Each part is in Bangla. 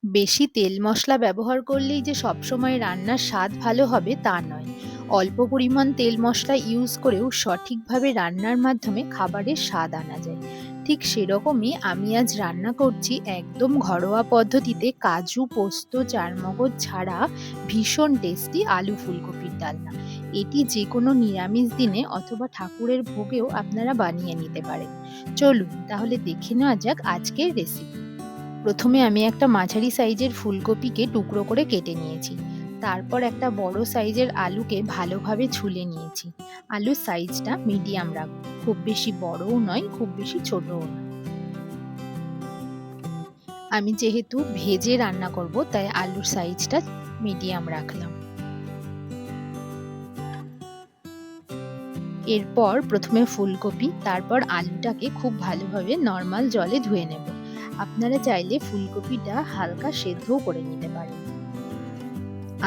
বেশি তেল মশলা ব্যবহার করলেই যে সবসময় রান্নার স্বাদ ভালো হবে তা নয়। অল্প পরিমাণ তেল মশলা ইউজ করেও সঠিকভাবে রান্নার মাধ্যমে খাবারের স্বাদ আনা যায়। ঠিক সেরকমই আমি আজ রান্না করছি একদম ঘরোয়া পদ্ধতিতে কাজু পোস্ত চারমগজ ছাড়া ভীষণ টেস্টি আলু ফুলকপির ডালনা। এটি যে কোনো নিরামিষ দিনে অথবা ঠাকুরের ভোগেও আপনারা বানিয়ে নিতে পারেন। চলুন তাহলে দেখে নেওয়া যাক আজকের রেসিপি। প্রথমে আমি একটা মাঝারি সাইজের ফুলকপিকে টুকরো করে কেটে নিয়েছি। তারপর একটা বড় সাইজের আলুকে ভালোভাবে ছুলে নিয়েছি। আলুর সাইজটা মিডিয়াম রাখবো, খুব বেশি বড়ও নয় খুব বেশি ছোটও নয়। আমি যেহেতু ভেজে রান্না করব তাই আলুর সাইজটা মিডিয়াম রাখলাম। এরপর প্রথমে ফুলকপি তারপর আলুটাকে খুব ভালোভাবে নর্মাল জলে ধুয়ে নেব। আপনারা চাইলে ফুলকপিটা হালকা সেদ্ধও করে নিতে পারেন।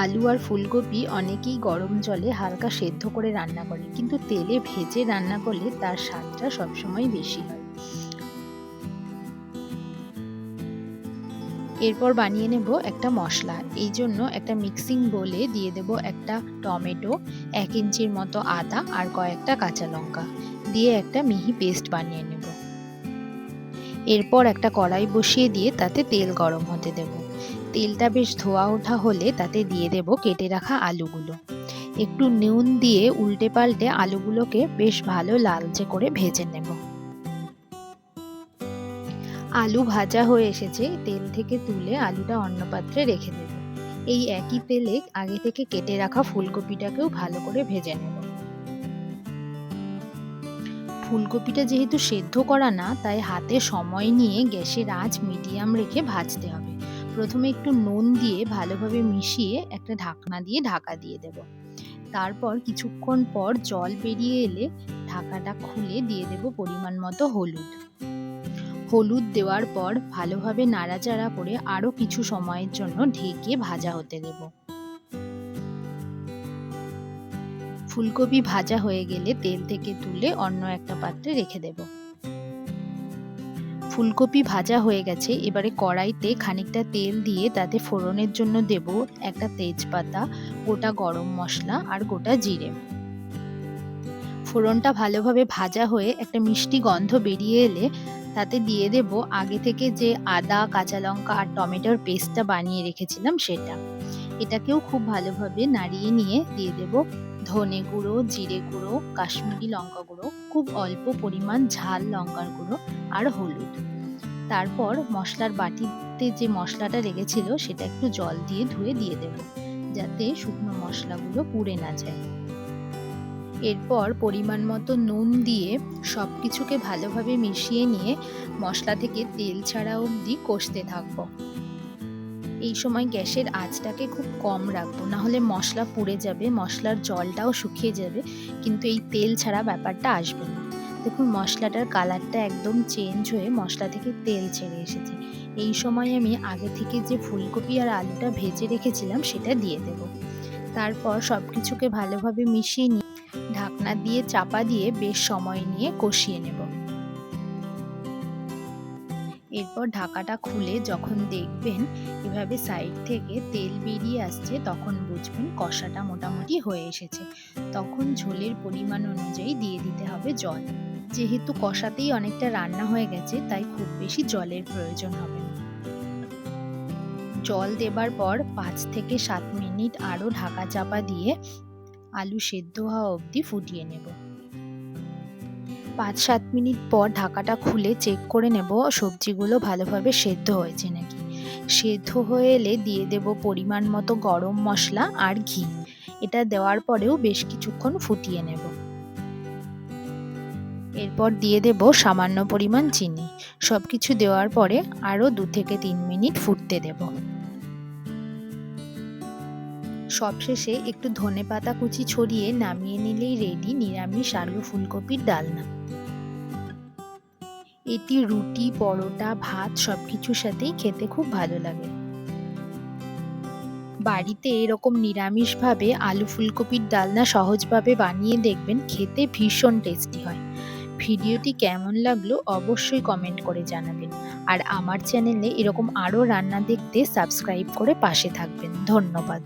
আলু আর ফুলকপি অনেকেই গরম জলে হালকা সেদ্ধ করে রান্না করে, কিন্তু তেলে ভেজে রান্না করলে তার স্বাদটা সবসময় বেশি হয়। এরপর বানিয়ে নেব একটা মশলা। এই জন্য একটা মিক্সিং বোলে দিয়ে দেব একটা টমেটো, 1 ইঞ্চির মতো আদা আর কয়েকটা কাঁচা লঙ্কা দিয়ে একটা মিহি পেস্ট বানিয়ে নেব। এরপর একটা কড়াই বসিয়ে দিয়ে তাতে তেল গরম হতে দেব। তেলটা বেশ ধোয়া ওঠা হলে তাতে দিয়ে দেব কেটে রাখা আলুগুলো। একটু নুন দিয়ে উল্টে পাল্টে আলুগুলোকে বেশ ভালো লালচে করে ভেজে নেব। আলু ভাজা হয়ে এসেছে, তেল থেকে তুলে আলুটা অন্য পাত্রে রেখে দেব। এই একই তেলে আগে থেকে কেটে রাখা ফুলকপিটাকেও ভালো করে ভেজে নেব। ফুলকপিটা যেহেতু সেদ্ধ করা না, তাই হাতে সময় নিয়ে গ্যাসের আঁচ মিডিয়াম রেখে ভাজতে হবে। প্রথমে একটু নুন দিয়ে ভালোভাবে মিশিয়ে একটা ঢাকনা দিয়ে ঢাকা দিয়ে দেব। তারপর কিছুক্ষণ পর জল বেরিয়ে এলে ঢাকাটা খুলে দিয়ে দেব পরিমাণ মতো হলুদ। হলুদ দেওয়ার পর ভালোভাবে নাড়াচাড়া করে আরও কিছু সময়ের জন্য ঢেকে ভাজা হতে দেব। ফুলকপি ভাজা হয়ে গেলে তেল থেকে তুলে অন্য একটা পাত্রে রেখে দেব। ফুলকপি ভাজা হয়ে গেছে, এবারে কড়াইতে খানিকটা তেল দিয়ে তাতে ফোড়নের জন্য দেব একটা তেজপাতা, গোটা গরম মশলা আর গোটা জিরে। ফোড়নটা ভালোভাবে ভাজা হয়ে একটা মিষ্টি গন্ধ বেরিয়ে এলে তাতে দিয়ে দেব আগে থেকে যে আদা কাঁচা লঙ্কা আর টমেটোর পেস্টটা বানিয়ে রেখেছিলাম সেটা। এটাকেও খুব ভালোভাবে নাড়িয়ে নিয়ে দিয়ে দেব ধনে গুঁড়ো, জিরে গুঁড়ো, কাশ্মীরি লঙ্কা গুঁড়ো, খুব অল্প পরিমাণ ঝাল লঙ্কার গুঁড়ো আর হলুদ। তারপর মশলার বাটিতে যে মশলাটা লেগেছিল সেটা একটু জল দিয়ে ধুয়ে দিয়ে দেব, যাতে শুকনো মশলাগুলো পুড়ে না যায়। এরপর পরিমাণ মতো নুন দিয়ে সবকিছুকে ভালোভাবে মিশিয়ে নিয়ে মশলা থেকে তেল ছাড়া অবধি কষতে থাকবো। এই সময় গ্যাসের আঁচটাকে খুব কম রাখবো, না হলে মশলা পুড়ে যাবে, মশলার জলটাও শুকিয়ে যাবে, কিন্তু এই তেল ছাড়া ব্যাপারটা আসবে না। দেখুন মশলাটার কালারটা একদম চেঞ্জ হয়ে মশলা থেকে তেল ছেড়ে এসেছে। এই সময় আমি আগে থেকে যে ফুলকপি আর আলুটা ভেজে রেখেছিলাম সেটা দিয়ে দেব। তারপর সবকিছুকে ভালোভাবে মিশিয়ে নিয়ে ঢাকনা দিয়ে চাপা দিয়ে বেশ সময় নিয়ে কষিয়ে নেব। এরপর ঢাকাটা খুলে যখন দেখবেন এভাবে সাইড থেকে তেল বেরিয়ে আসছে, তখন বুঝবেন কষাটা মোটামুটি হয়ে এসেছে। তখন ঝোলের পরিমাণ অনুযায়ী দিয়ে দিতে হবে জল। যেহেতু কষাতেই অনেকটা রান্না হয়ে গেছে, তাই খুব বেশি জলের প্রয়োজন হবে না। জল দেবার পর 5 থেকে 7 মিনিট আরও ঢাকা চাপা দিয়ে আলু সেদ্ধ হওয়া অবধি ফুটিয়ে নেব। 5-7 মিনিট পর ঢাকাটা খুলে চেক করে নেব সবজিগুলো ভালোভাবে সেদ্ধ হয়েছে নাকি। সেদ্ধ হয়ে এলে দিয়ে দেব পরিমাণ মতো গরম মশলা আর ঘি। এটা দেওয়ার পরেও বেশ কিছুক্ষণ ফুটিয়ে নেব। এরপর দিয়ে দেব সামান্য পরিমাণ চিনি। সবকিছু দেওয়ার পরে আরও 2 থেকে 3 মিনিট ফুটতে দেব। সবশেষে একটু ধনেপাতা কুচি ছড়িয়ে নামিয়ে নিলেই রেডি নিরামিষ আলু ফুলকপির ডালনা। এটি রুটি, পরোটা, ভাত সবকিছুর সাথেই খেতে খুব ভালো লাগে। বাড়িতে এরকম নিরামিষভাবে আলু ফুলকপির ডালনা সহজভাবে বানিয়ে দেখবেন, খেতে ভীষণ টেস্টি হয়। ভিডিওটি কেমন লাগলো অবশ্যই কমেন্ট করে জানাবেন। আর আমার চ্যানেলে এরকম আরও রান্না দেখতে সাবস্ক্রাইব করে পাশে থাকবেন। ধন্যবাদ।